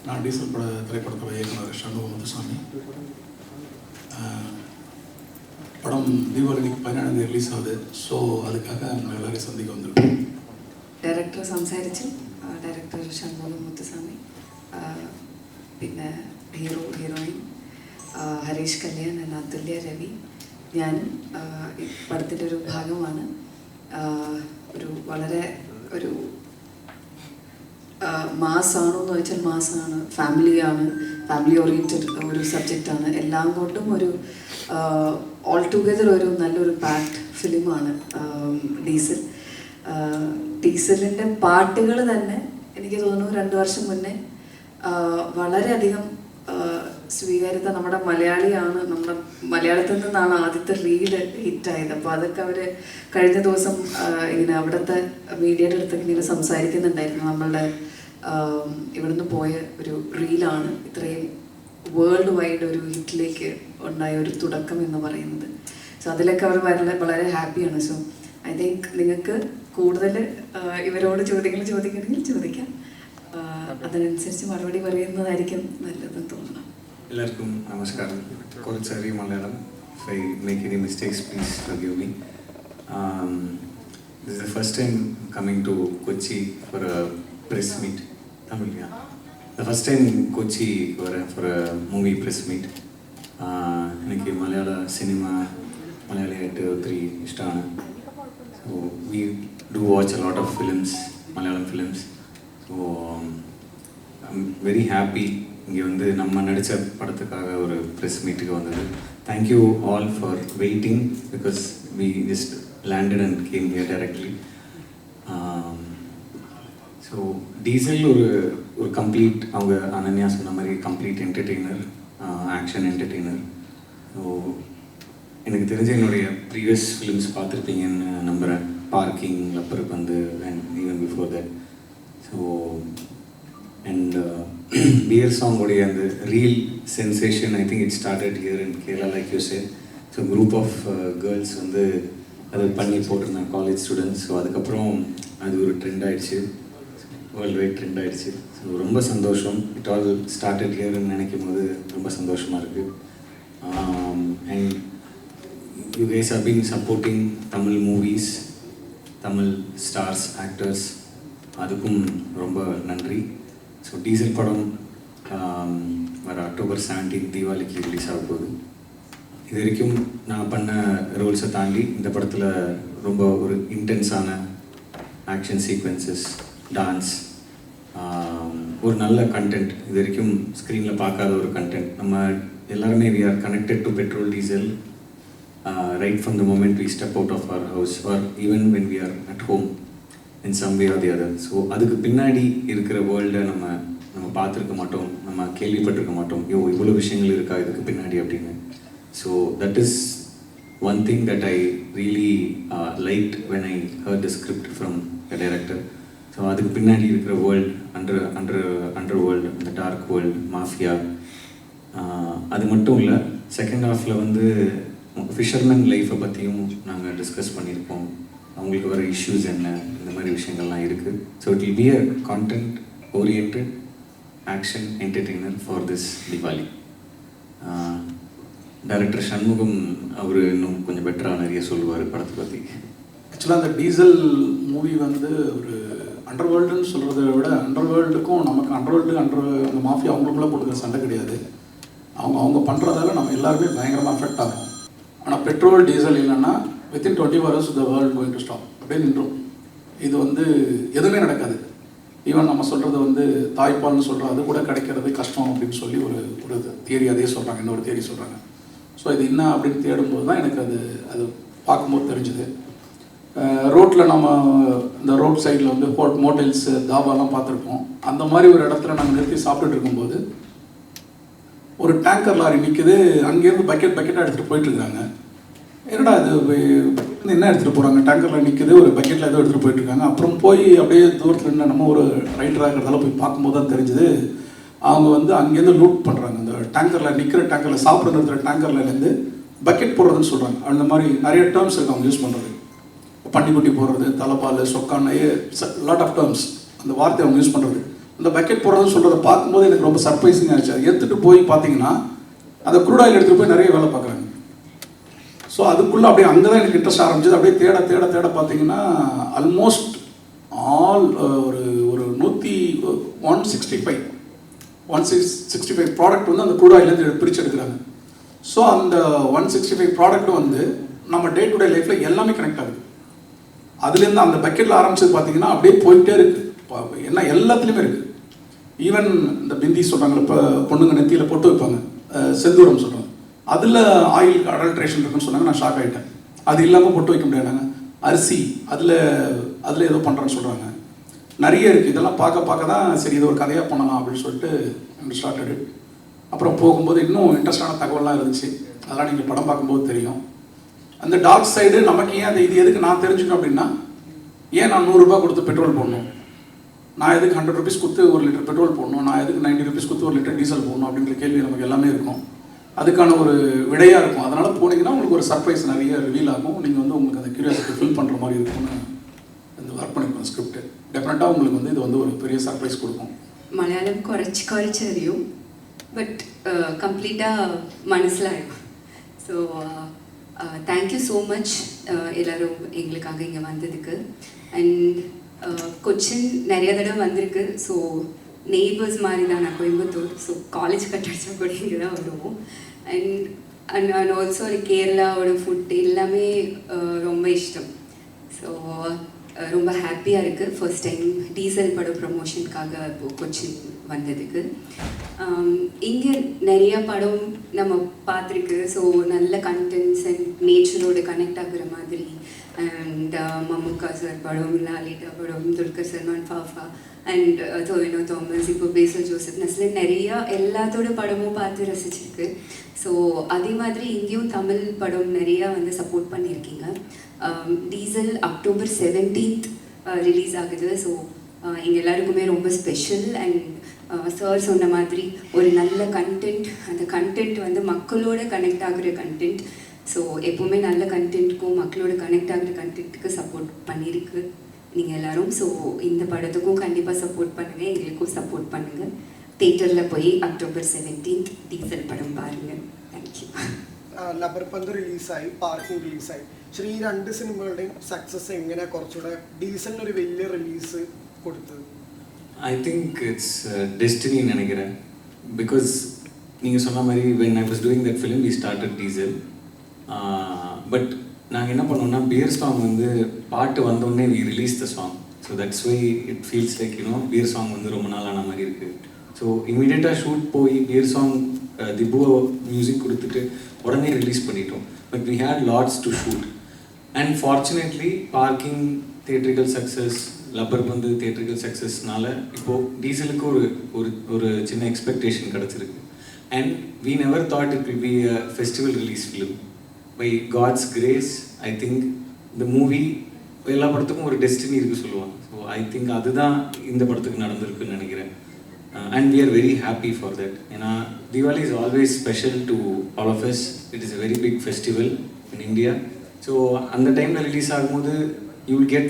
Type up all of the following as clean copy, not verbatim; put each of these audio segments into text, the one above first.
நான் டீசல் திரைப்படத்தோட இயக்குனர் சண்முகம் முத்துசாமி. படம் தீபாவளிக்கு 17 ரிலீஸ் ஆகுது. ஸோ அதுக்காக நம்ம எல்லாரையும் சந்திக்க வந்திருக்கோம். ഡയറക്ടർ സംസാരിച്ചു. ഡയറക്ടർ ഷൺമുഖം മുത്തുസ്വാമി, പിന്നെ ഹീറോയിൻ ഹരീഷ് കല്യാൺ, അതുല്യ രവി. ഞാൻ ഈ പടത്തിൻ്റെ ഒരു ഭാഗമാണ്. ഒരു വളരെ ഒരു മാസാണോ എന്ന് വെച്ചാൽ മാസാണ്, ഫാമിലി ഓറിയൻറ്റഡ് ഒരു സബ്ജക്റ്റാണ്. എല്ലാം കൊണ്ടും ഒരു ഓൾ ടുഗെദർ ഒരു നല്ലൊരു പാക്ഡ് ഫിലിമാണ് ഡീസലിൻ്റെ പാട്ടുകൾ തന്നെ എനിക്ക് തോന്നുന്നു 2 വർഷം മുന്നേ വളരെയധികം സ്വീകാര്യത. നമ്മുടെ മലയാളത്തിൽ നിന്നാണ് ആദ്യത്തെ റീല് ഹിറ്റായത്. അപ്പോൾ അതൊക്കെ അവർ കഴിഞ്ഞ ദിവസം ഇങ്ങനെ അവിടുത്തെ മീഡിയയുടെ അടുത്തൊക്കെ ഇങ്ങനെ സംസാരിക്കുന്നുണ്ടായിരുന്നു. നമ്മളുടെ ഇവിടുന്ന് പോയ ഒരു റീലാണ് ഇത്രയും വേൾഡ് വൈഡ് ഒരു ഹിറ്റിലേക്ക് ഉണ്ടായ ഒരു തുടക്കം എന്ന് പറയുന്നത്. സോ അതിലൊക്കെ അവർ വളരെ ഹാപ്പിയാണ്. സോ ഐ തിങ്ക് നിങ്ങൾക്ക് കൂടുതൽ ഇവരോട് ചോദ്യങ്ങൾ ചോദിക്കണമെങ്കിൽ ചോദിക്കാം. അതിനനുസരിച്ച് മറുപടി പറയുന്നതായിരിക്കും നല്ലതെന്ന് തോന്നുന്നു. എല്ലാവർക്കും നമസ്കാരം. കുറച്ചറിയ Malayalam. If I make any mistakes, please forgive me. This is the first time coming to Kochi for a press meet. Tamil, yeah. The first time in Kochi for a movie press meet. എനിക്ക് മലയാള cinema, മലയാളിയായിട്ട് ഒത്തിരി ഇഷ്ടമാണ്. So we do watch a lot of films, Malayalam films. So I'm very happy இங்கே வந்து நம்ம நடித்த படத்துக்காக ஒரு press மீட்டுக்கு வந்தது. Thank you all for waiting because we just landed and came here directly. So Diesel ஒரு கம்ப்ளீட், அவங்க அனன்யா சொன்ன மாதிரி complete entertainer, action entertainer. So எனக்கு தெரிஞ்ச என்னுடைய ப்ரீவியஸ் ஃபிலிம்ஸ் பார்த்துருப்பீங்கன்னு நம்புகிறேன். Parking, Lubber Pandhu and even before that. So and beer song உடைய அந்த reel sensation, I think it started here in Kerala like you said. So group of girls வந்து அது பண்ணி போட்டிருந்தாங்க, காலேஜ் ஸ்டூடெண்ட்ஸ். ஸோ அதுக்கப்புறம் அது ஒரு ட்ரெண்ட் ஆகிடுச்சு, வேர்ல்டு வைட் ட்ரெண்ட் ஆகிடுச்சு. ஸோ ரொம்ப சந்தோஷம். இட் ஆல் ஸ்டார்டட் ஹியர்னு நினைக்கும் போது ரொம்ப சந்தோஷமாக இருக்குது. And you guys have been supporting Tamil movies, Tamil stars, actors. அதுக்கும் ரொம்ப நன்றி. ஸோ டீசல் படம் வர அக்டோபர் 17 தீபாவளிக்கு ரிலீஸ் ஆக போகுது. இது வரைக்கும் நான் பண்ண ரோல்ஸை தாண்டி இந்த படத்தில் ரொம்ப ஒரு இன்டென்ஸான ஆக்ஷன் சீக்வன்சஸ், டான்ஸ், ஒரு நல்ல கண்டென்ட், இது வரைக்கும் ஸ்க்ரீனில் பார்க்காத ஒரு கண்டென்ட். நம்ம எல்லாருமே we are connected to petrol diesel right from the moment we step out of our house or even when we are at home in some way or the other. So அதுக்கு பின்னாடி இருக்கிற வேர்ல்டை நம்ம பார்த்துருக்க மாட்டோம், நம்ம கேள்விப்பட்டிருக்க மாட்டோம். இவ்வளோ விஷயங்கள் இருக்கா இதுக்கு பின்னாடி அப்படின்னு. So that is one thing that I really liked when I heard the script from the director. So அதுக்கு பின்னாடி இருக்கிற வேர்ல்டு, அண்டர் வேர்ல்டு, அந்த டார்க் வேர்ல்டு, மாஃபியா, அது மட்டும் இல்லை. செகண்ட் ஹாஃபில் வந்து ஃபிஷர்மேன் லைஃப்பை பற்றியும் நாங்கள் டிஸ்கஸ் பண்ணியிருப்போம். அவங்களுக்கு வர இஷ்யூஸ் என்ன, இந்த மாதிரி விஷயங்கள்லாம் இருக்குது. So it will be a content oriented action entertainer for this Deepavali. Director Shanmugam அவர் இன்னும் கொஞ்சம் பெட்டராக நிறைய சொல்லுவார் படத்தை பற்றி. ஆக்சுவலாக அந்த டீசல் மூவி வந்து ஒரு அண்டர் வேர்ல்டுன்னு சொல்கிறத விட, அண்டர் வேர்ல்டுக்கும் நமக்கு அந்த மாஃபியா அவங்களுக்குள்ளே போட்டுக்கிற சண்டை கிடையாது. அவங்க பண்ணுறதால நம்ம எல்லாருமே பயங்கரமாக அஃபெக்ட் ஆகும். ஆனால் பெட்ரோல் டீசல் இல்லைன்னா within 24 hours the world going to stop அப்படியே நின்றோம். இது வந்து எதுவுமே நடக்காது. ஈவன் நம்ம சொல்கிறது வந்து தாய்ப்பால்னு சொல்கிறோம், அது கூட கிடைக்கிறது கஷ்டம் அப்படின்னு சொல்லி ஒரு தியரி அதே சொல்கிறாங்க, இன்னொரு தியரி சொல்கிறாங்க. ஸோ இது என்ன அப்படின்னு தேடும்போது தான் எனக்கு அது பார்க்கும்போது தெரிஞ்சுது. ரோட்டில் நம்ம இந்த ரோட் சைடில் வந்து மோட்டல்ஸு, தாபாலாம் பார்த்துருப்போம். அந்த மாதிரி ஒரு இடத்துல நாங்கள் நிறுத்தி சாப்பிட்டுட்டு இருக்கும்போது ஒரு டேங்கர் லாரி நிற்குது. அங்கேருந்து பக்கெட்டாக எடுத்துகிட்டு போயிட்டுருக்காங்க. என்னடா இது என்ன எடுத்துகிட்டு போகிறாங்க, டேங்கரில் நிற்குது, ஒரு பக்கெட்டில் ஏதோ எடுத்துகிட்டு போயிட்டுருக்காங்க. அப்புறம் போய் அப்படியே தூரத்தில் நம்ம ஒரு ரைட்டராக இருக்கிறதால போய் பார்க்கும்போது தான் தெரிஞ்சுது, அவங்க வந்து அங்கேருந்து லூட் பண்ணுறாங்க. அந்த டேங்கரில் நிற்கிற டேங்கரில் சாப்பிட நிறுத்துகிற டேங்கர்லேருந்து பக்கெட் போடுறதுன்னு சொல்கிறாங்க. அந்த மாதிரி நிறைய டேர்ம்ஸ் இருக்குது அவங்க யூஸ் பண்ணுறது. பன்னிக்குட்டி போடுறது, தலைப்பால், சொக்கான, லாட் ஆஃப் டேர்ம்ஸ் அந்த வார்த்தை அவங்க யூஸ் பண்ணுறது. அந்த பக்கெட் போடுறதுன்னு சொல்கிறத பார்க்கும்போது எனக்கு ரொம்ப சர்ப்ரைசிங் ஆச்சு. அதை எடுத்துகிட்டு போய் பார்த்தீங்கன்னா அந்த க்ரூட் ஆயில் எடுத்துகிட்டு போய் நிறைய வேலை பார்க்குறாங்க. ஸோ அதுக்குள்ளே அப்படியே அங்கே தான் எனக்கு இன்ட்ரெஸ்ட் ஆரம்பிச்சது. அப்படியே தேட தேட தேட பார்த்தீங்கன்னா ஆல்மோஸ்ட் ஆல் ஒரு ஒரு 165 ப்ராடக்ட் வந்து அந்த க்ரூட் ஆயிலேருந்து பிரித்து எடுக்கிறாங்க. ஸோ அந்த 165 ப்ராடக்ட் வந்து நம்ம டே டு டே லைஃப்பில் எல்லாமே கனெக்ட் ஆகுது. அதுலேருந்து அந்த பக்கெட்டில் ஆரம்பிச்சது பார்த்தீங்கன்னா அப்படியே போயிட்டே இருக்குது. என்ன எல்லாத்துலேயுமே இருக்குது. ஈவன் இந்த பிந்தி சொல்கிறாங்களே, இப்போ பொண்ணுங்க நெத்தியில் பொட்டு வைப்பாங்க, செந்தூரம் சொல்கிறாங்க, அதில் ஆயில் அடல்ட்ரேஷன் இருக்குன்னு சொன்னாங்க. நான் ஷாக் ஆகிட்டேன். அது இல்லாமல் பொட்டு வைக்க முடியாதாங்க. அரிசி அதில் ஏதோ பண்ணுறேன்னு சொல்கிறாங்க. நிறைய இருக்குது. இதெல்லாம் பார்க்க தான் சரி இது ஒரு கதையாக பண்ணலாம் அப்படின்னு சொல்லிட்டு ஸ்டார்டடு. அப்புறம் போகும்போது இன்னும் இன்ட்ரெஸ்டான தகவல்லாம் இருந்துச்சு. அதெல்லாம் நீங்கள் படம் பார்க்கும்போது தெரியும். அந்த டார்க் சைடு நமக்கு ஏன் அந்த இது எதுக்கு நான் தெரிஞ்சுக்கணும் அப்படின்னா, ஏன் நான் 100 ரூபாய் கொடுத்து பெட்ரோல் போடணும், நான் எதுக்கு 100 ருபீஸ் கொடுத்து 1 லிட்டர் பெட்ரோல் போடணும், நான் எதுக்கு 90 ருபீஸ் கொடுத்து 1 லிட்டர் டீசல் போடணும் அப்படின்ற கேள்வி நமக்கு எல்லாமே இருக்கும். அதுக்கான ஒரு விடையாக இருக்கும். அதனால் போனீங்கன்னா உங்களுக்கு ஒரு சர்ப்ரைஸ் நிறைய ரிவீல் ஆகும். நீங்கள் வந்து உங்களுக்கு அந்த கியூரியாசிட்டி ஃபில் பண்ணுற மாதிரி இருக்கும்னு இந்த ஒர்க் பண்ணிப்போம். ஸ்கிரிப்ட் டெஃபினட்டாக உங்களுக்கு வந்து இது வந்து ஒரு பெரிய சர்ப்ரைஸ் கொடுக்கும். മലയാളം കുറച്ചറിയും ബട്ട് കംപ്ലീറ്റാக മനസ്സിലായും. ஸோ தேங்க்யூ ஸோ மச் எல்லோரும் எங்களுக்காக இங்கே வந்ததுக்கு. அண்ட் கொச்சின் நிறைய தடவை வந்திருக்கு. ஸோ நெய்பர்ஸ் மாதிரி தான். நான் கோயம்புத்தூர், ஸோ காலேஜ் கட்டடிச்சா கூட இங்கே தான் வருவோம். அண்ட் ஆல்சோ கேரளாவோட ஃபுட் எல்லாமே ரொம்ப இஷ்டம். ஸோ ரொம்ப ஹாப்பியாக இருக்குது. ஃபர்ஸ்ட் டைம் டீசல் படம் ப்ரமோஷனுக்காக இப்போது கொச்சின் வந்ததுக்கு. இங்கே நிறைய படம் நம்ம பார்த்துருக்கு. ஸோ நல்ல கண்டென்ட்ஸ் அண்ட் நேச்சரோட கனெக்ட் ஆகுற மாதிரி. அண்ட் மம்முக்கா சார் படம், லாலிட்டா படம், துல்கர் சல்மான், ஃபாஃபா அண்ட் டொவினோ தாமஸ், இப்போ பேசல் ஜோசப், நஸ்லின், நிறையா எல்லாத்தோட படமும் பார்த்து ரசிச்சிருக்கு. ஸோ அதே மாதிரி இங்கேயும் தமிழ் படம் நிறையா வந்து சப்போர்ட் பண்ணியிருக்கீங்க. டீசல் October 17th ரிலீஸ் ஆகுது. ஸோ எங்கள் எல்லாருக்குமே ரொம்ப ஸ்பெஷல். அண்ட் சார் சொன்ன மாதிரி ஒரு நல்ல கண்டென்ட், அந்த கண்டென்ட் வந்து மக்களோட கனெக்ட் ஆகுற கண்டென்ட். ஸோ எப்போவுமே நல்ல கண்டென்ட்டுக்கும் மக்களோட கனெக்ட் ஆகுற கண்டென்ட்டுக்கு சப்போர்ட் பண்ணியிருக்கு நீங்கள் எல்லோரும். ஸோ இந்த படத்துக்கும் கண்டிப்பாக சப்போர்ட் பண்ணுங்கள், எங்களுக்கும் சப்போர்ட் பண்ணுங்கள். തിയേറ്ററിൽ പോയി October 17th ഡീസൽ പടം പാരുங்கள். Thank you. ലബർപന്ത് റിലീസായി, പാർക്കിംഗ് റിലീസായി. പക്ഷേ ഈ 2 സിനിമകളുടെയും സക്സസ് എങ്ങനെ കുറച്ചുകൂടെ ഡീസലിനൊരു വലിയ റിലീസ് കൊടുത്തത്? ஐ திங்க் இட்ஸ் டெஸ்டினின்னு நினைக்கிறேன். பிகாஸ் நீங்கள் சொன்ன மாதிரி when I was doing that film we started Diesel. But நாங்கள் என்ன பண்ணோம்னா பியர் சாங் வந்து பாட்டு வந்தோடனே we release the song. So that's why it feels like beer song வந்து ரொம்ப நாளான மாதிரி இருக்குது. ஸோ இமீடியட்டாக ஷூட் போய் பியர் சாங் திபு மியூசிக் கொடுத்துட்டு உடனே ரிலீஸ் பண்ணிட்டோம். But we had lots to shoot. And fortunately Parking theatrical success, Lubber Pandhu theatrical சக்ஸஸ்னால இப்போது டீசலுக்கு ஒரு ஒரு சின்ன எக்ஸ்பெக்டேஷன் கிடச்சிருக்கு. And we never thought it will be a festival release film. By God's grace I think இந்த மூவி எல்லா படத்துக்கும் ஒரு டெஸ்டினி இருக்குது சொல்லுவாங்க. ஸோ ஐ திங்க் அதுதான் இந்த படத்துக்கு நடந்திருக்குன்னு நினைக்கிறேன். And we are very happy for that. Diwali is always special to all of us. It is a very big festival in India. So at the time release ஆகும்போது you will get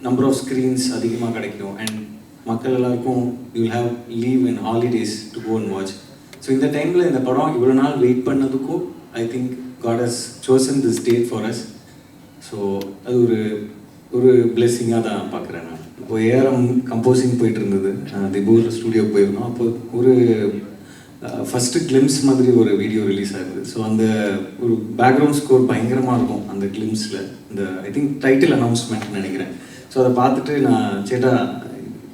number of screens அதிகமாக கிடைக்கும். And மக்கள் எல்லாருக்கும் you will have leave and holidays to go and watch. So இந்த டைமில் இந்த படம் இவ்வளோ நாள் wait பண்ணதுக்கும் I think God has chosen this date for us. So அது ஒரு பிளெஸ்ஸிங்காக தான் பார்க்குறேன் நான். இப்போ ஏஆர்எம் கம்போசிங் போயிட்டு இருந்தது, திபூர் ஸ்டூடியோ போயிருந்தோம். அப்போ ஒரு ஃபஸ்ட்டு கிளிம்ஸ் மாதிரி ஒரு வீடியோ ரிலீஸ் ஆகுது. ஸோ அந்த ஒரு பேக்ரவுண்ட் ஸ்கோர் பயங்கரமாக இருக்கும் அந்த கிளிம்ஸில். இந்த ஐ திங்க் டைட்டில் அனௌன்ஸ்மெண்ட் நினைக்கிறேன். ஸோ அதை பார்த்துட்டு நான் சேட்டா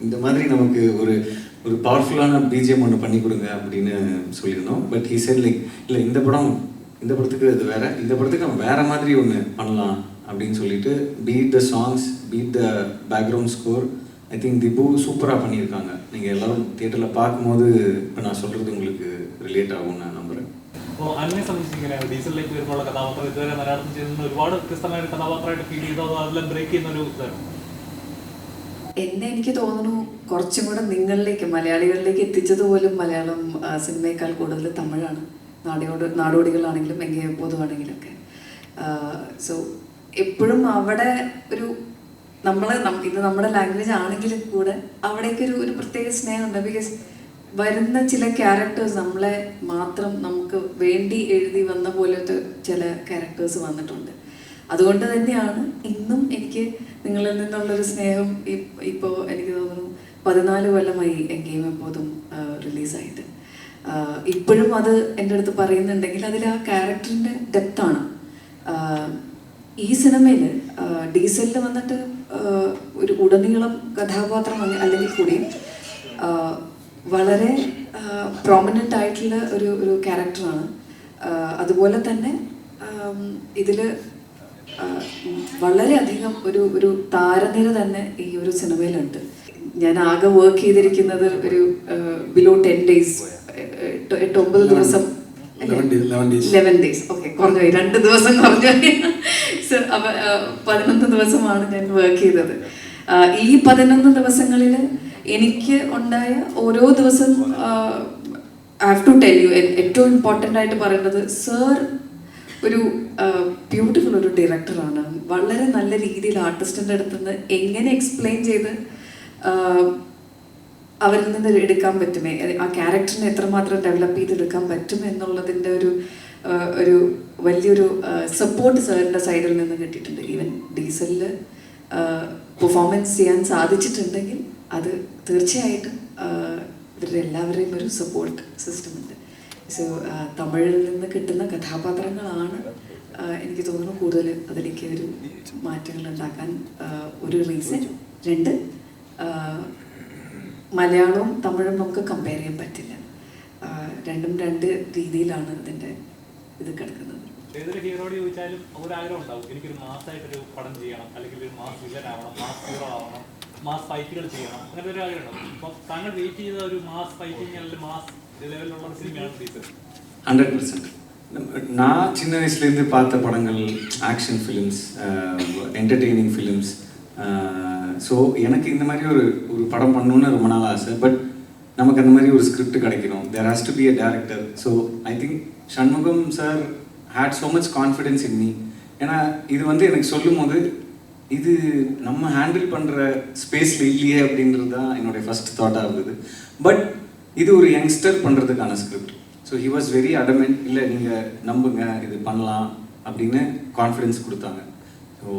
இந்த மாதிரி நமக்கு ஒரு பவர்ஃபுல்லான பிஜிஎம் ஒன்று பண்ணி கொடுங்க அப்படின்னு சொல்லியிருந்தோம். பட் ஹி செட் லைக் இல்லை இந்த படத்துக்கு இது வேறு, இந்த படத்துக்கு நம்ம வேறு மாதிரி ஒன்று பண்ணலாம் அப்படின்னு சொல்லிட்டு beat the songs, beat the background score. I think Dhibu சூப்பராக பண்ணியிருக்காங்க. நீங்கள் எல்லோரும் தியேட்டரில் பார்க்கும்போது இப்போ நான் சொல்கிறது உங்களுக்கு ரிலேட் ആകും நான் നമ്പുറേൻ. അപ്പോൾ അതിനെ സംബന്ധിച്ച് ഇങ്ങനെയാണ് ഡീസലിലേക്ക് വരുമ്പോഴുള്ള കഥാപാത്രം ഇതുവരെ മലയാളത്തിൽ ചെയ്യുന്ന ഒരുപാട് വ്യത്യസ്തമായ ഒരു കഥാപാത്രമായിട്ട് ഫീൽ ചെയ്തോ അതോ അതെല്ലാം ബ്രേക്ക് ചെയ്യുന്നൊരു ഇതാണ്? എന്നെ എനിക്ക് തോന്നുന്നു കുറച്ചും കൂടെ നിങ്ങളിലേക്ക്, മലയാളികളിലേക്ക് എത്തിച്ചത് പോലും മലയാളം സിനിമയേക്കാൾ കൂടുതൽ തമിഴാണ്. നാടോടികളാണെങ്കിലും എങ്ങനെ പൊതുവാണെങ്കിലൊക്കെ. സോ എപ്പോഴും അവിടെ ഒരു ഇത് നമ്മുടെ ലാംഗ്വേജ് ആണെങ്കിലും കൂടെ അവിടേക്ക് ഒരു പ്രത്യേക സ്നേഹമുണ്ട്. ബിക്കോസ് വരുന്ന ചില ക്യാരക്ടേഴ്സ് നമ്മളെ മാത്രം നമുക്ക് വേണ്ടി എഴുതി വന്ന പോലത്തെ ചില ക്യാരക്ടേഴ്സ് വന്നിട്ടുണ്ട്. അതുകൊണ്ട് തന്നെയാണ് ഇന്നും എനിക്ക് നിങ്ങളിൽ നിന്നുള്ളൊരു സ്നേഹം. ഇപ്പോൾ എനിക്ക് തോന്നുന്നു 14 കൊല്ലമായി എങ്കെയിം എപ്പോഴും റിലീസായിട്ട്. ഇപ്പോഴും അത് എൻ്റെ അടുത്ത് പറയുന്നുണ്ടെങ്കിൽ അതിൽ ആ ക്യാരക്ടറിൻ്റെ ഡെപ്താണ്. ഈ സിനിമയിൽ ഡീസലിൽ വന്നിട്ട് ഒരു ഉടനീളം കഥാപാത്രം അല്ലെങ്കിൽ കൂടിയും വളരെ പ്രോമിനൻ്റ് ആയിട്ടുള്ള ഒരു ക്യാരക്ടറാണ്. അതുപോലെ തന്നെ ഇതിൽ വളരെയധികം ഒരു താരനിര തന്നെ ഈ ഒരു സിനിമയിലുണ്ട്. ഞാൻ ആകെ വർക്ക് ചെയ്തിരിക്കുന്നത് ഒരു ബിലോ 10 days, 8-9 ദിവസം, 11 days. ഓക്കെ, കുറഞ്ഞുപോയി, 2 ദിവസം കുറഞ്ഞുപോയി. 11 ദിവസമാണ് ഞാൻ വർക്ക് ചെയ്തത്. ഈ 11 ദിവസങ്ങളിൽ എനിക്ക് ഉണ്ടായ ഓരോ ദിവസം I have to tell you, ഏറ്റവും ഇമ്പോർട്ടൻ്റ് ആയിട്ട് പറയുന്നത് സർ ഒരു ബ്യൂട്ടിഫുൾ ഒരു ഡയറക്ടറാണ്. വളരെ നല്ല രീതിയിൽ ആർട്ടിസ്റ്റിൻ്റെ അടുത്ത് നിന്ന് എങ്ങനെ എക്സ്പ്ലെയിൻ ചെയ്ത് അവരിൽ നിന്ന് എടുക്കാൻ പറ്റുമേ, ആ ക്യാരക്ടറിനെ എത്രമാത്രം ഡെവലപ്പ് ചെയ്തെടുക്കാൻ പറ്റും എന്നുള്ളതിൻ്റെ ഒരു വലിയൊരു സപ്പോർട്ട് സാറിൻ്റെ സൈഡിൽ നിന്ന് കിട്ടിയിട്ടുണ്ട്. ഈവൻ ഡീസലിൽ പെർഫോമൻസ് ചെയ്യാൻ സാധിച്ചിട്ടുണ്ടെങ്കിൽ അത് തീർച്ചയായിട്ടും ഇവരുടെ എല്ലാവരുടെയും ഒരു സപ്പോർട്ട് സിസ്റ്റം ഉണ്ട്. സോ തമിഴിൽ നിന്ന് കിട്ടുന്ന കഥാപാത്രങ്ങളാണ് എനിക്ക് തോന്നുന്നു കൂടുതൽ അതിലേക്ക് ഒരു മാറ്റങ്ങൾ ഉണ്ടാക്കാൻ ഒരു റീസൺ. 2, മലയാളവും തമിഴും നമുക്ക് കമ്പയർ ചെയ്യാൻ പറ്റില്ല. രണ്ടും 2 രീതിയിലാണ് ഇതിൻ്റെ ഇത് കിടക്കുന്നത്. ഏതൊരു ഹീറോയോട് ചോദിച്ചാലും ഒരാഗ്രഹം ഉണ്ടാവും, എനിക്കൊരു മാസമായിട്ടൊരു പടം ചെയ്യണം, അല്ലെങ്കിൽ ഒരു മാസ് വില്ലൻ ആവണം, മാസ് ഹീറോ ആവണം, മാസ് ഫൈറ്റുകൾ ചെയ്യണം, അങ്ങനെ ഒരു ആഗ്രഹം ഉണ്ടാവും. അപ്പോൾ താങ്കൾ വെയിറ്റ് ചെയ്ത ഒരു മാസ് ഫൈറ്റിംഗ് അല്ലെങ്കിൽ മാസ് ലെവലിലുള്ള സിനിമയാണ് ഡീസൽ. 100%. நான் சின்ன வயசுலேருந்து பார்த்த படங்கள் action films, entertaining films. So எனக்கு இந்த மாதிரி ஒரு படம் பண்ணணுன்னு ரொம்ப நாள் ஆசை. பட் நமக்கு அந்த மாதிரி ஒரு ஸ்கிரிப்ட் கிடைக்கணும். There has to be a director. So I think Shanmugam sir had so much confidence in me. ஏன்னா இது வந்து எனக்கு சொல்லும் போது இது நம்ம ஹேண்டில் பண்ணுற ஸ்பேஸில் இல்லையே அப்படின்றது தான் என்னுடைய ஃபஸ்ட் தாட்டாக இருந்தது. பட் இது ஒரு யங்ஸ்டர் பண்ணுறதுக்கான script. So he was very adamant. இல்லை நீங்கள் நம்புங்க, இது பண்ணலாம் அப்படின்னு கான்ஃபிடென்ஸ் கொடுத்தாங்க. ஸோ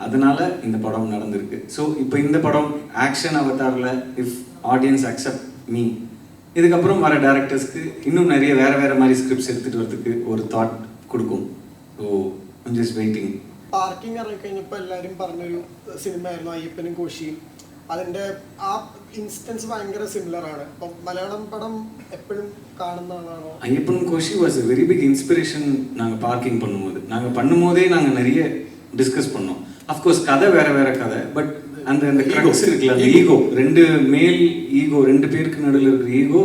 அதனால் இந்த படம் நடந்திருக்கு. ஸோ இப்போ இந்த படம் ஆக்ஷன் அவதாரில் இஃப் ஆடியன்ஸ் அக்செப்ட் மீ, இதுக்கப்புறம் வர டேரக்டர்ஸ்க்கு இன்னும் நிறைய வேறு மாதிரி ஸ்கிரிப்ட்ஸ் எடுத்துகிட்டு வரதுக்கு ஒரு தாட் കൊടുക്കും. So I'm just waiting. Parking ഇറങ്ങിക്കഴിഞ്ഞപ്പോൾ എല്ലാവരും പറഞ്ഞൊരു സിനിമയായിരുന്നു അയ്യപ്പനും കോശിയും. അതിൻ്റെ ആ ഇൻസ്റ്റൻസ് ഭയങ്കര സിമിലർ ആണ്. അപ്പം മലയാളം പടം എപ്പോഴും കാണുന്നതാണോ? Ayyappan Koshy was a very big inspiration. நாங்கள் பார்க்கிங் பண்ணும்போதே நாங்கள் நிறைய டிஸ்கஸ் பண்ணோம். அஃப்கோர்ஸ் கதை வேற கதை, பட் அந்த க்ரக்ஸ் இருக்குல்ல, அந்த ஈகோ, 2 மேல் ஈகோ, 2 பேருக்கு நடுவில் இருக்கிற ஈகோ,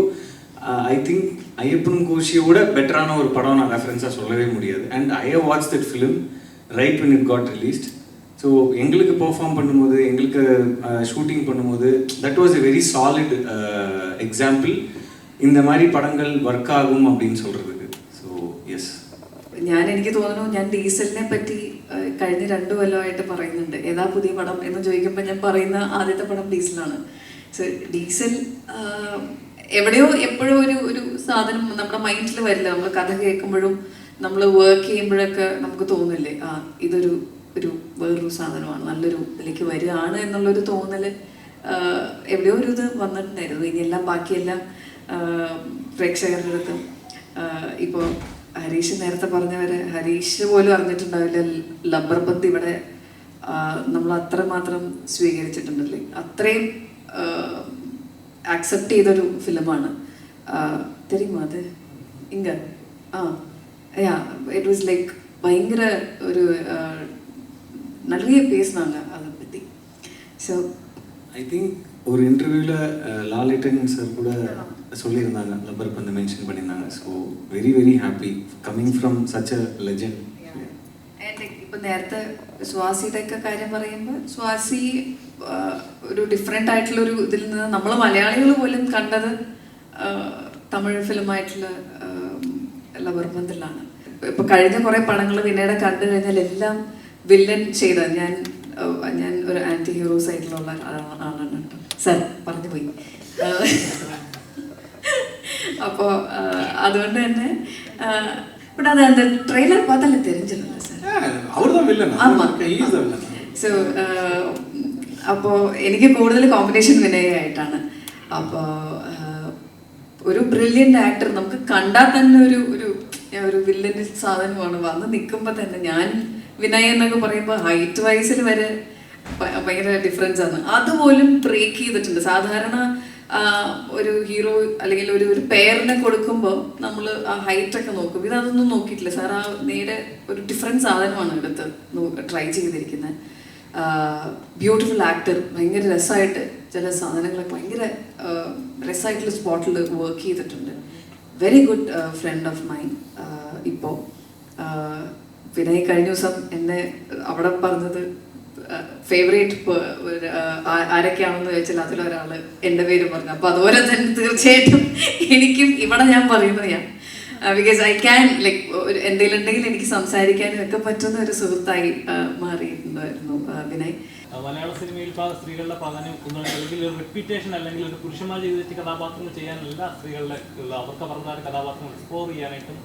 ஐ திங்க் ஐயப்பன் கோஷியோட பெட்டரான ஒரு படம் நான் ரெஃபரன்ஸாக சொல்லவே முடியாது. And I have watch that film right when it got released. So எங்களுக்கு பெர்ஃபார்ம் பண்ணும்போது, எங்களுக்கு ஷூட்டிங் பண்ணும்போது, that was a very solid example இந்த மாதிரி படங்கள் ஒர்க் ஆகும் அப்படின்னு சொல்கிறதுக்கு. ஸோ எஸ், എനിക്ക് തോന്നുന്നു ഞാൻ ഡീസലിനെ പറ്റി കഴിഞ്ഞ 2 കൊല്ലമായിട്ട് പറയുന്നുണ്ട്. ഏതാ പുതിയ പടം എന്ന് ചോദിക്കുമ്പോൾ ഞാൻ പറയുന്ന ആദ്യത്തെ പടം ഡീസലാണ്. സോ ഡീസൽ എവിടെയോ എപ്പോഴും ഒരു സാധനം നമ്മുടെ മൈൻഡിൽ വരില്ല. നമ്മൾ കഥ കേൾക്കുമ്പോഴും നമ്മൾ വർക്ക് ചെയ്യുമ്പോഴൊക്കെ നമുക്ക് തോന്നില്ലേ, ഇതൊരു വേറൊരു സാധനമാണ്, നല്ലൊരു ഇതിലേക്ക് വരികയാണ് എന്നുള്ളൊരു തോന്നൽ എവിടെയോ ഒരു ഇത് വന്നിട്ടുണ്ടായിരുന്നു. ഇനിയെല്ലാം ബാക്കിയെല്ലാം പ്രേക്ഷകരുടെ അടുത്തും ഇപ്പോൾ ഹരീഷ് നേരത്തെ പറഞ്ഞവരെ, ഹരീഷ് പോലും അറിഞ്ഞിട്ടുണ്ടാവില്ല ലബ്ബർ പന്ത് ഇവിടെ നമ്മൾ അത്രമാത്രം സ്വീകരിച്ചിട്ടുണ്ടല്ലേ. അത്രയും ആക്സെപ്റ്റ് ചെയ്തൊരു ഫിലിമാണ്. தெரியுமா அது இங்கே? இட் வாஸ் லைக் பயங்கர ஒரு நிறைய பேசினாங்க அதை பற்றி. ஸோ ஐ திங்க் ஒரு இன்டர்வியூவில் லாலிட்டன் சார் கூட சொல்லியிருந்தாங்க, லப்பர் பந்து மென்ஷன் பண்ணியிருந்தாங்க. So very very happy coming from such A legend. ഇപ്പം നേരത്തെ സ്വാസിയുടെയൊക്കെ കാര്യം പറയുമ്പോൾ സ്വാസി ഒരു ഡിഫറെൻ്റ് ആയിട്ടുള്ളൊരു ഇതിൽ നിന്ന് നമ്മൾ മലയാളികൾ പോലും കണ്ടത് തമിഴ് ഫിലിമായിട്ടുള്ള ലബർ ബന്ദിലാണ്. ഇപ്പം കഴിഞ്ഞ കുറേ പടങ്ങൾ പിന്നീട് കണ്ടു കഴിഞ്ഞാൽ എല്ലാം വില്ലൻ ചെയ്ത, ഞാൻ ഞാൻ ഒരു ആൻറ്റി ഹീറോ സൈഡിലുള്ള ആളാണ് കേട്ടോ. സാർ പറഞ്ഞു പോയി. അപ്പോൾ അതുകൊണ്ട് തന്നെ பட் அது அந்த ட்ரெய்லர் பார்த்தாலே தெரிஞ்சிருந்தது சார். அவர் தான் வில்லன். ஆமாம். സോ അപ്പോൾ എനിക്ക് കൂടുതൽ കോമ്പിനേഷൻ വിനയായിട്ടാണ്. അപ്പോൾ ഒരു ബ്രില്യൻ്റ് ആക്ടർ നമുക്ക് കണ്ടാൽ തന്നെ ഒരു ഒരു ഒരു വില്ലൻ്റെ സാധനമാണ് വന്ന് നിൽക്കുമ്പോൾ തന്നെ. ഞാൻ വിനയ് എന്നൊക്കെ പറയുമ്പോൾ ഹൈറ്റ് വൈസിൽ വരെ ഭയങ്കര ഡിഫറൻസ് ആണ്. അതുപോലും ബ്രേക്ക് ചെയ്തിട്ടുണ്ട്. സാധാരണ ഒരു ഹീറോ അല്ലെങ്കിൽ ഒരു ഒരു പെയറിനെ കൊടുക്കുമ്പോൾ നമ്മൾ ആ ഹൈറ്റൊക്കെ നോക്കും. ഇതൊന്നും നോക്കിയിട്ടില്ല സാർ. ആ നേരെ ഒരു ഡിഫറെൻറ്റ് സാധനമാണ് എടുത്ത് ട്രൈ ചെയ്തിരിക്കുന്നത്. ബ്യൂട്ടിഫുൾ ആക്ടർ, ഭയങ്കര രസമായിട്ട് ചില സാധനങ്ങളൊക്കെ ഭയങ്കര രസമായിട്ടുള്ള സ്പോട്ടിൽ വർക്ക് ചെയ്തിട്ടുണ്ട്. Very good friend of mine. ഇപ്പോൾ വിനയ് കഴിഞ്ഞ ദിവസം എന്നെ അവിടെ പറഞ്ഞത് ഫേവറേറ്റ് ആരൊക്കെയാണെന്ന് ചോദിച്ചാൽ അതിലൊരാൾ എൻ്റെ പേര് പറഞ്ഞു. അപ്പോൾ അതുപോലെ തന്നെ തീർച്ചയായിട്ടും എനിക്കും ഇവിടെ ഞാൻ പറയുന്നത് ഞാൻ ബിക്കോസ് ഐ ക്യാൻ ലൈക്ക് എന്തെങ്കിലും ഉണ്ടെങ്കിൽ എനിക്ക് സംസാരിക്കാനും ഒക്കെ പറ്റുന്ന ഒരു സുഹൃത്തായി മാറിയിട്ടുണ്ടായിരുന്നു വിനയ്. മലയാള സിനിമയിൽ സ്ത്രീകളുടെ പ്രാധാന്യം അല്ലെങ്കിൽ ഒരു റെപ്യൂട്ടേഷൻ അല്ലെങ്കിൽ ഒരു പുരുഷന്മാർ ചെയ്തിട്ട് കഥാപാത്രങ്ങൾ ചെയ്യാനല്ല സ്ത്രീകളുടെ അവർക്ക് പറഞ്ഞ കഥാപാത്രങ്ങൾ എക്സ്പ്ലോർ ചെയ്യാനായിട്ടും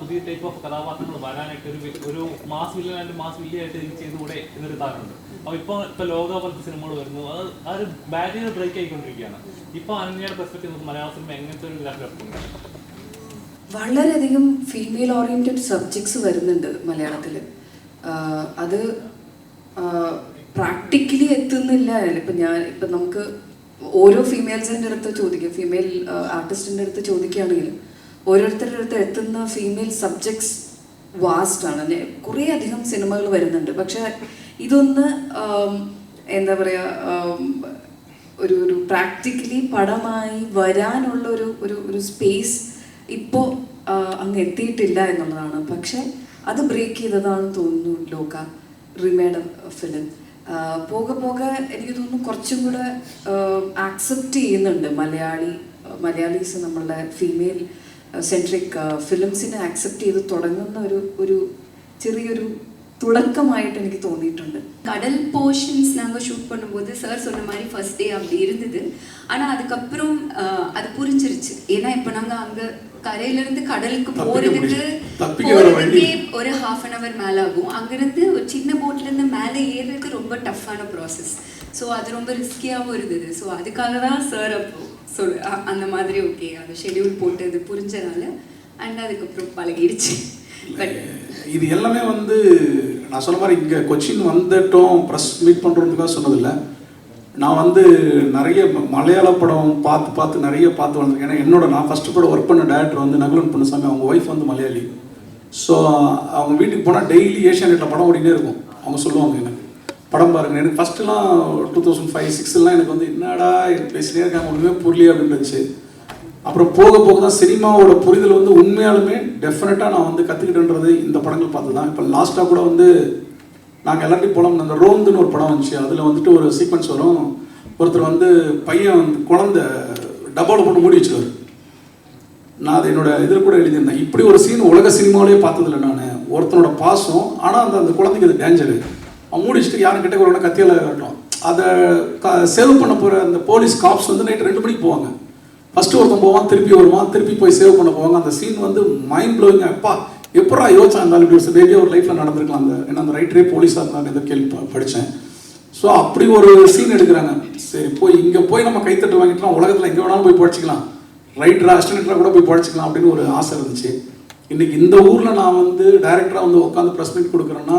പുതിയ ടൈപ്പ് ഓഫ് കഥാപാത്രങ്ങൾ വരാനായിട്ട് ഒരു മാസ് വില്ലനായിട്ട് മാസ് വില്ലിയായിട്ട് എനിക്ക് ചെയ്തുകൂടെ എന്നൊരു താരമുണ്ട്. അപ്പോൾ ഇപ്പോൾ ലോക പോലത്തെ സിനിമകൾ വരുന്നു. അത് ആ ഒരു ബാരിയർ ബ്രേക്ക് ആയിക്കൊണ്ടിരിക്കുകയാണ്. ഇപ്പോൾ അനന്യയുടെ പെർസ്പെക്റ്റീവ് മലയാള സിനിമ എങ്ങനത്തെ ഒരു ലെവലെത്തുന്നു? വളരെയധികം ഫീമെയിൽ ഓറിയൻറ്റഡ് സബ്ജക്ട്സ് വരുന്നുണ്ട് മലയാളത്തിൽ. അത് പ്രാക്ടിക്കലി എത്തുന്നില്ല. ഇപ്പം നമുക്ക് ഓരോ ഫീമെയിൽസിൻ്റെ അടുത്ത് ചോദിക്കും, ഫീമെയിൽ ആർട്ടിസ്റ്റിൻ്റെ അടുത്ത് ചോദിക്കുകയാണെങ്കിൽ ഓരോരുത്തരുടെ അടുത്ത് എത്തുന്ന ഫീമെയിൽ സബ്ജക്ട്സ് വാസ്റ്റാണ്. കുറേ അധികം സിനിമകൾ വരുന്നുണ്ട്. പക്ഷെ ഇതൊന്ന് എന്താ പറയുക, ഒരു ഒരു പ്രാക്ടിക്കലി പടമായി വരാനുള്ള ഒരു സ്പേസ് ഇപ്പോൾ അങ്ങ് എത്തിയിട്ടില്ല എന്നുള്ളതാണ്. പക്ഷെ അത് ബ്രേക്ക് ചെയ്തതാണെന്ന് തോന്നുന്നു ലോക റീമേഡ് ഫിലിം. പോകെ പോകെ എനിക്ക് തോന്നുന്നു കുറച്ചും കൂടെ ആക്സെപ്റ്റ് ചെയ്യുന്നുണ്ട് മലയാളീസ് നമ്മളുടെ ഫീമെയിൽ സെൻട്രിക് ഫിലിംസിനെ ആക്സെപ്റ്റ് ചെയ്ത് തുടങ്ങുന്ന ഒരു ചെറിയൊരു தொடக்கமாயிட்டு எனக்கு தோணிட்டு. கடல் போர்ஷன்ஸ் நாங்கள் ஷூட் பண்ணும்போது சார் சொன்ன மாதிரி ஃபர்ஸ்ட் டே அப்படி இருந்தது. ஆனால் அதுக்கப்புறம் அது புரிஞ்சிருச்சு. ஏன்னா இப்போ நாங்கள் அங்கே கரையிலேருந்து கடலுக்கு போகிறதுக்கே ஒரு ½ மேலே ஆகும். அங்கேருந்து ஒரு சின்ன போட்லேருந்து மேலே ஏறுறது ரொம்ப டஃப்பான ப்ராசஸ். ஸோ அது ரொம்ப ரிஸ்கியாகவும் இருந்தது. ஸோ அதுக்காக தான் சார் அப்போ அந்த மாதிரி ஓகே அந்த ஷெடியூல் போட்டு அது புரிஞ்சனால அண்ட் அதுக்கப்புறம் பழகிடுச்சு. பட் இது எல்லாமே வந்து நான் சொன்ன மாதிரி இங்கே கொச்சின் வந்துட்டோம் ப்ரெஸ் மீட் பண்ணுறதுக்காக சொன்னதில்லை. நான் வந்து நிறைய மலையாள படம் பார்த்து நிறைய பார்த்து வந்திருக்கேன். ஏன்னா நான் ஃபஸ்ட்டு படம் ஒர்க் பண்ண டேரக்டர் வந்து நகுலன் பொன்னுசாமி, அவங்க ஒய்ஃப் வந்து மலையாளி. ஸோ அவங்க வீட்டுக்கு போனால் டெய்லி ஏஷியானெட்டில் படம் ஓடினே இருக்கும். அவங்க சொல்லுவாங்க எனக்கு படம் பாருங்க. எனக்கு ஃபஸ்ட்டுலாம் 2005-06 எனக்கு வந்து என்னடா பேசினே இருக்காங்க ஒன்றுமே புரியலையே அப்படின்னு இருந்துச்சு. அப்புறம் போக போக தான் சினிமாவோட புரிதல் வந்து உண்மையாலுமே டெஃபினட்டாக நான் வந்து கற்றுக்கிட்டேன்றது இந்த படங்கள் பார்த்து தான். இப்போ லாஸ்ட்டாக கூட வந்து நாங்கள் எல்லாத்தையும் போனோம். அந்த ரோந்துன்னு ஒரு படம் வந்துச்சு. அதில் வந்துட்டு ஒரு சீக்வன்ஸ் வரும். ஒருத்தர் வந்து பையன் வந்து குழந்தை டப்பாவில் போட்டு மூடி வச்சுருவார். நான் அதை என்னோட இதில் கூட எழுதியிருந்தேன். இப்படி ஒரு சீன் உலக சினிமாவிலேயே பார்த்ததில்லை நான். ஒருத்தனோட பாசம், ஆனால் அந்த குழந்தைக்கு அது டேஞ்சரு. அவன் மூடி வச்சுட்டு யாரும் கிட்ட ஒரு கத்தியால் காட்டும். அதை சேவ் பண்ண போகிற அந்த போலீஸ் காப்ஸ் வந்து நைட்டு 2 மணிக்கு போவாங்க. ஃபஸ்ட்டு ஒருத்தன் போவான், திருப்பி வருவான், திருப்பி போய் சேவ் பண்ண போவாங்க. அந்த சீன் வந்து மைண்ட் ப்ளோயிங். அப்பா எப்படா யோசிச்சா இருந்தாலும் இப்படி ஒரு பேபியாக ஒரு லைஃப்பில் நடந்திருக்கலாம். ஏன்னா அந்த ரைட்டரே போலீஸாக இருந்தாலும் இந்த கேள்வி படித்தேன். ஸோ அப்படி ஒரு சீன் எடுக்கிறாங்க. சரி போய் இங்கே போய் நம்ம கைத்தட்டு வாங்கிட்டோம், உலகத்தில் எங்கே வேணாலும் போய் படிச்சிக்கலாம், ரைட்டராக அசிஸ்டன்டாக கூட போய் படிச்சிக்கலாம் அப்படின்னு ஒரு ஆசை இருந்துச்சு. இன்றைக்கி இந்த ஊரில் நான் வந்து டைரக்டராக வந்து உட்காந்து ப்ரெஸ் மீட் கொடுக்குறேன்னா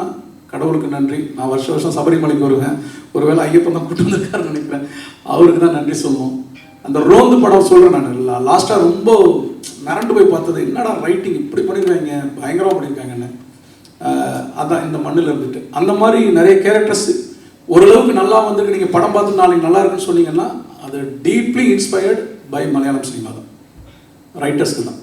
கடவுளுக்கு நன்றி. நான் வருஷம் சபரிமலைக்கு வருவேன். ஒருவேளை ஐயப்பன் தான் கூட்டு வந்திருக்காருன்னு நினைக்கிறேன். அவருக்கு தான் நன்றி சொல்லணும். அந்த ரோந்து படம் சொல்கிறேன் நான் லாஸ்ட்டாக ரொம்ப மிரண்டு போய் பார்த்தது, என்னடா ரைட்டிங் இப்படி பண்ணியிருக்காங்க, பயங்கரமாக பண்ணியிருக்காங்கன்னு. அதான் இந்த மண்ணில் இருந்துட்டு அந்த மாதிரி நிறைய கேரக்டர்ஸ் ஓரளவுக்கு நல்லா வந்துருக்கு. நீங்கள் படம் பார்த்து நாளைக்கு நல்லா இருக்குன்னு சொன்னீங்கன்னா அது deeply inspired by Malayalam cinema தான், ரைட்டர்ஸ்க்கு தான்.